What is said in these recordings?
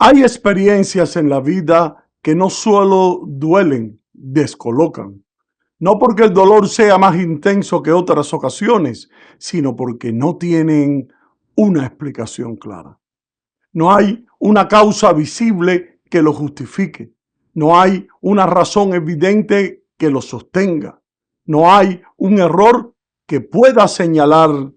Hay experiencias en la vida que no solo duelen, descolocan. No porque el dolor sea más intenso que otras ocasiones, sino porque no tienen una explicación clara. No hay una causa visible que lo justifique. No hay una razón evidente que lo sostenga. No hay un error que pueda señalar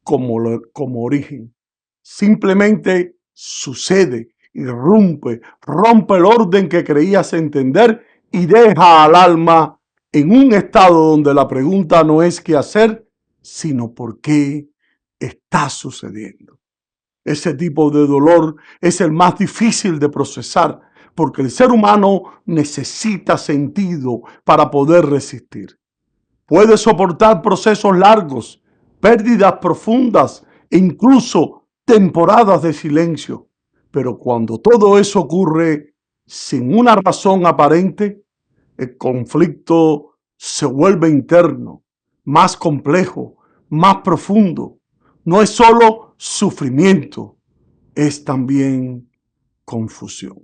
como origen. Simplemente sucede, rompe el orden que creías entender y deja al alma en un estado donde la pregunta no es qué hacer, sino por qué está sucediendo. Ese tipo de dolor es el más difícil de procesar porque el ser humano necesita sentido para poder resistir. Puede soportar procesos largos, pérdidas profundas e incluso temporadas de silencio. Pero cuando todo eso ocurre sin una razón aparente, el conflicto se vuelve interno, más complejo, más profundo. No es solo sufrimiento, es también confusión.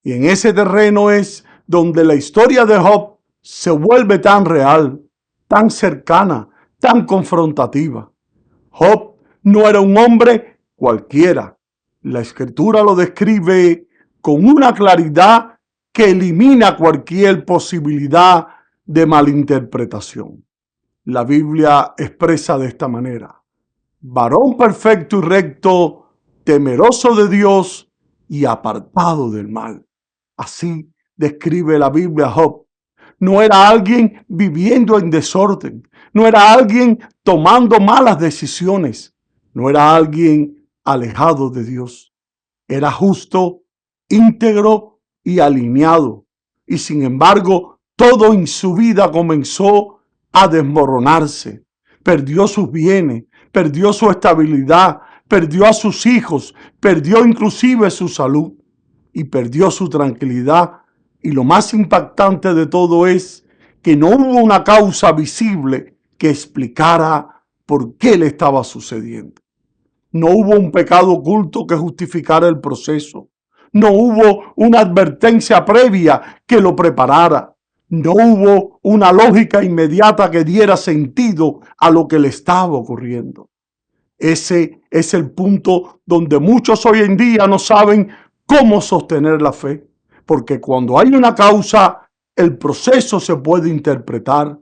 Y en ese terreno es donde la historia de Job se vuelve tan real, tan cercana, tan confrontativa. Job no era un hombre cualquiera. La escritura lo describe con una claridad que elimina cualquier posibilidad de malinterpretación. La Biblia expresa de esta manera: varón perfecto y recto, temeroso de Dios y apartado del mal. Así describe la Biblia a Job. No era alguien viviendo en desorden, no era alguien tomando malas decisiones, no era alguien alejado de Dios. Era justo, íntegro y alineado. Y sin embargo, todo en su vida comenzó a desmoronarse. Perdió sus bienes, perdió su estabilidad, perdió a sus hijos, perdió inclusive su salud y perdió su tranquilidad. Y lo más impactante de todo es que no hubo una causa visible que explicara por qué le estaba sucediendo. No hubo un pecado oculto que justificara el proceso. No hubo una advertencia previa que lo preparara. No hubo una lógica inmediata que diera sentido a lo que le estaba ocurriendo. Ese es el punto donde muchos hoy en día no saben cómo sostener la fe. Porque cuando hay una causa, el proceso se puede interpretar,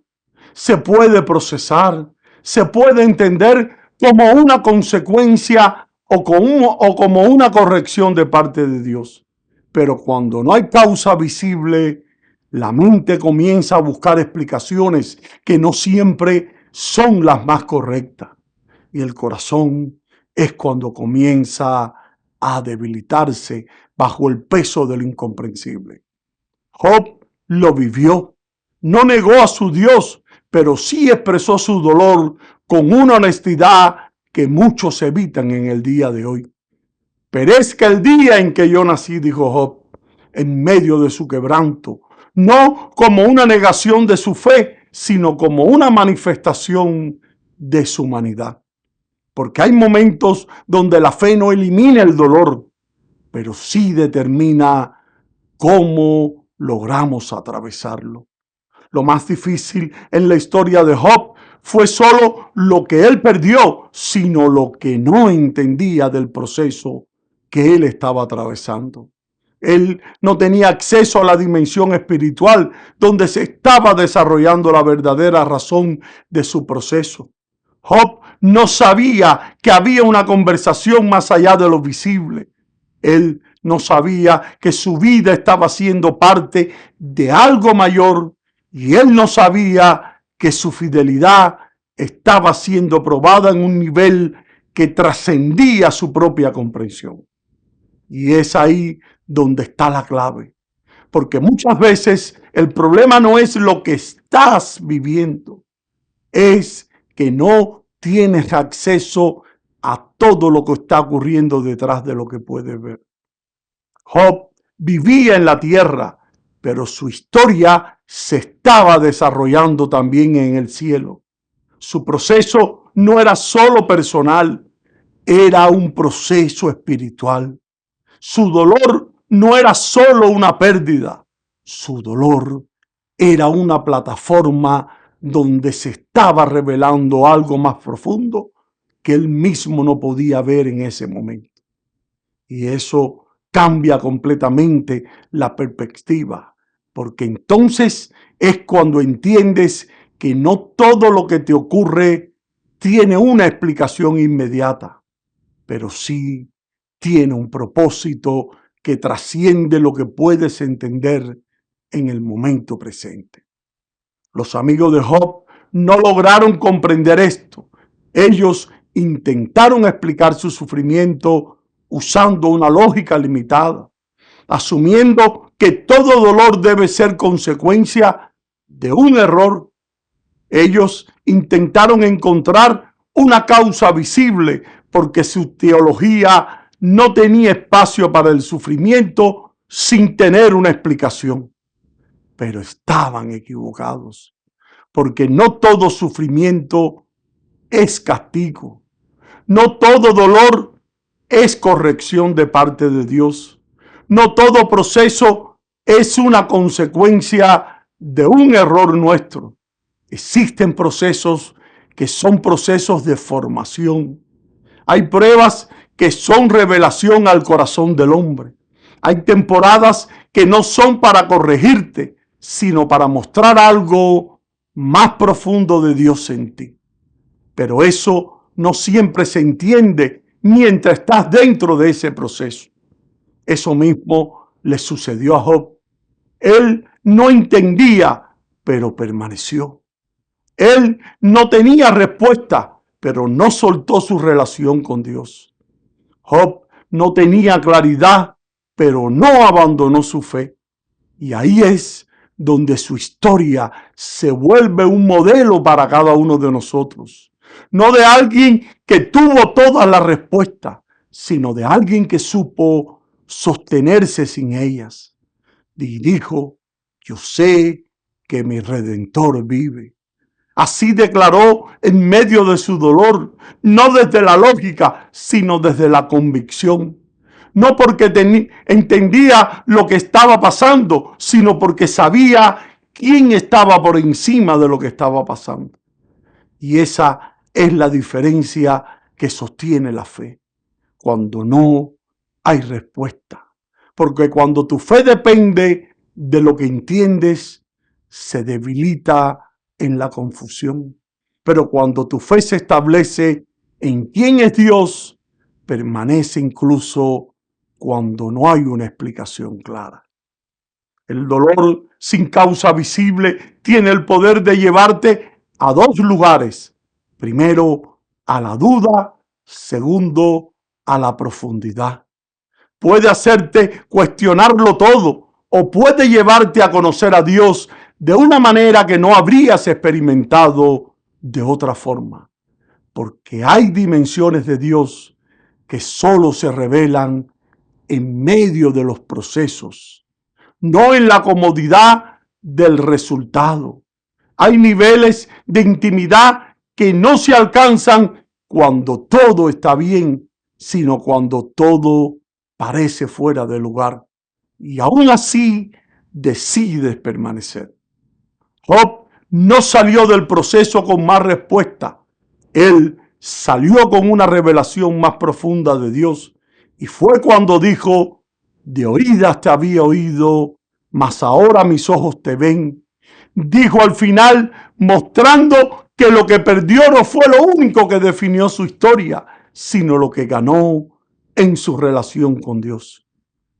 se puede procesar, se puede entender como una consecuencia o como una corrección de parte de Dios. Pero cuando no hay causa visible, la mente comienza a buscar explicaciones que no siempre son las más correctas. Y el corazón es cuando comienza a debilitarse bajo el peso del incomprensible. Job lo vivió, no negó a su Dios, pero sí expresó su dolor con una honestidad que muchos evitan en el día de hoy. Perezca el día en que yo nací, dijo Job, en medio de su quebranto, no como una negación de su fe, sino como una manifestación de su humanidad. Porque hay momentos donde la fe no elimina el dolor, pero sí determina cómo logramos atravesarlo. Lo más difícil en la historia de Job fue solo lo que él perdió, sino lo que no entendía del proceso que él estaba atravesando. Él no tenía acceso a la dimensión espiritual donde se estaba desarrollando la verdadera razón de su proceso. Job no sabía que había una conversación más allá de lo visible. Él no sabía que su vida estaba siendo parte de algo mayor y él no sabía que su fidelidad estaba siendo probada en un nivel que trascendía su propia comprensión. Y es ahí donde está la clave. Porque muchas veces el problema no es lo que estás viviendo, es que no tienes acceso a todo lo que está ocurriendo detrás de lo que puedes ver. Job vivía en la tierra, pero su historia se estaba desarrollando también en el cielo. Su proceso no era solo personal, era un proceso espiritual. Su dolor no era solo una pérdida, su dolor era una plataforma donde se estaba revelando algo más profundo que él mismo no podía ver en ese momento. Y eso cambia completamente la perspectiva, porque entonces es cuando entiendes que no todo lo que te ocurre tiene una explicación inmediata, pero sí tiene un propósito que trasciende lo que puedes entender en el momento presente. Los amigos de Job no lograron comprender esto. Ellos intentaron explicar su sufrimiento usando una lógica limitada, asumiendo que todo dolor debe ser consecuencia de un error. Ellos intentaron encontrar una causa visible porque su teología no tenía espacio para el sufrimiento sin tener una explicación. Pero estaban equivocados, porque no todo sufrimiento es castigo, no todo dolor es corrección de parte de Dios, no todo proceso es una consecuencia de un error nuestro. Existen procesos que son procesos de formación. Hay pruebas que son revelación al corazón del hombre. Hay temporadas que no son para corregirte, sino para mostrar algo más profundo de Dios en ti. Pero eso no siempre se entiende mientras estás dentro de ese proceso. Eso mismo le sucedió a Job. Él no entendía, pero permaneció. Él no tenía respuesta, pero no soltó su relación con Dios. Job no tenía claridad, pero no abandonó su fe. Y ahí es donde su historia se vuelve un modelo para cada uno de nosotros. No de alguien que tuvo todas las respuestas, sino de alguien que supo sostenerse sin ellas. Y dijo, yo sé que mi Redentor vive. Así declaró en medio de su dolor, no desde la lógica, sino desde la convicción. No porque entendía lo que estaba pasando, sino porque sabía quién estaba por encima de lo que estaba pasando. Y esa es la diferencia que sostiene la fe, cuando no hay respuesta. Porque cuando tu fe depende de lo que entiendes, se debilita en la confusión. Pero cuando tu fe se establece en quién es Dios, permanece incluso cuando no hay una explicación clara. El dolor sin causa visible tiene el poder de llevarte a dos lugares. Primero, a la duda. Segundo, a la profundidad. Puede hacerte cuestionarlo todo o puede llevarte a conocer a Dios de una manera que no habrías experimentado de otra forma. Porque hay dimensiones de Dios que solo se revelan en medio de los procesos, no en la comodidad del resultado. Hay niveles de intimidad que no se alcanzan cuando todo está bien, sino cuando todo parece fuera de lugar. Y aún así decides permanecer. Job no salió del proceso con más respuesta. Él salió con una revelación más profunda de Dios. Y fue cuando dijo, de oídas te había oído, mas ahora mis ojos te ven. Dijo al final, mostrando que lo que perdió no fue lo único que definió su historia, sino lo que ganó en su relación con Dios.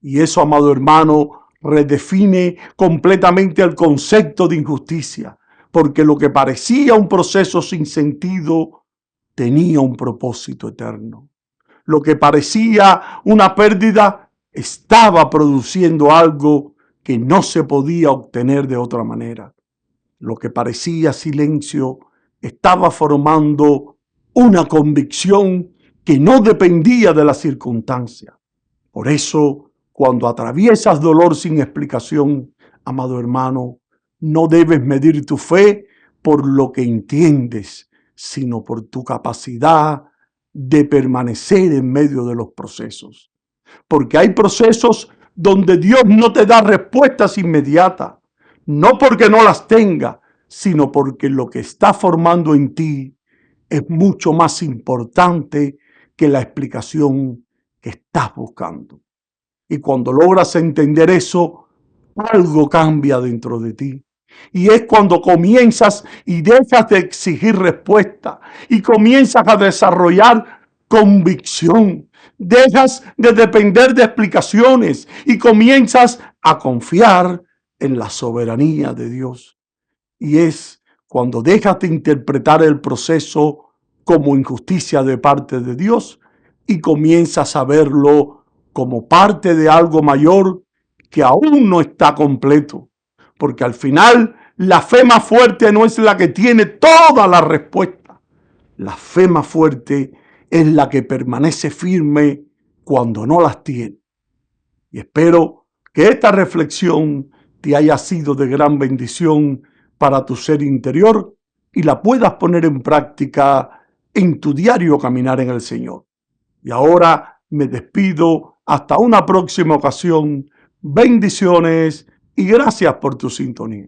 Y eso, amado hermano, redefine completamente el concepto de injusticia, porque lo que parecía un proceso sin sentido tenía un propósito eterno. Lo que parecía una pérdida estaba produciendo algo que no se podía obtener de otra manera. Lo que parecía silencio estaba formando una convicción que no dependía de la circunstancia. Por eso, cuando atraviesas dolor sin explicación, amado hermano, no debes medir tu fe por lo que entiendes, sino por tu capacidad de permanecer en medio de los procesos. porque hay procesos donde Dios no te da respuestas inmediatas, no porque no las tenga, sino porque lo que está formando en ti es mucho más importante que la explicación que estás buscando. Y cuando logras entender eso, algo cambia dentro de ti. Y es cuando comienzas y dejas de exigir respuesta y comienzas a desarrollar convicción. Dejas de depender de explicaciones y comienzas a confiar en la soberanía de Dios. Y es cuando dejas de interpretar el proceso como injusticia de parte de Dios y comienzas a verlo como parte de algo mayor que aún no está completo. Porque al final la fe más fuerte no es la que tiene toda la respuesta. La fe más fuerte es la que permanece firme cuando no las tiene. Y espero que esta reflexión te haya sido de gran bendición para tu ser interior y la puedas poner en práctica en tu diario caminar en el Señor. Y ahora me despido hasta una próxima ocasión. Bendiciones y gracias por tu sintonía.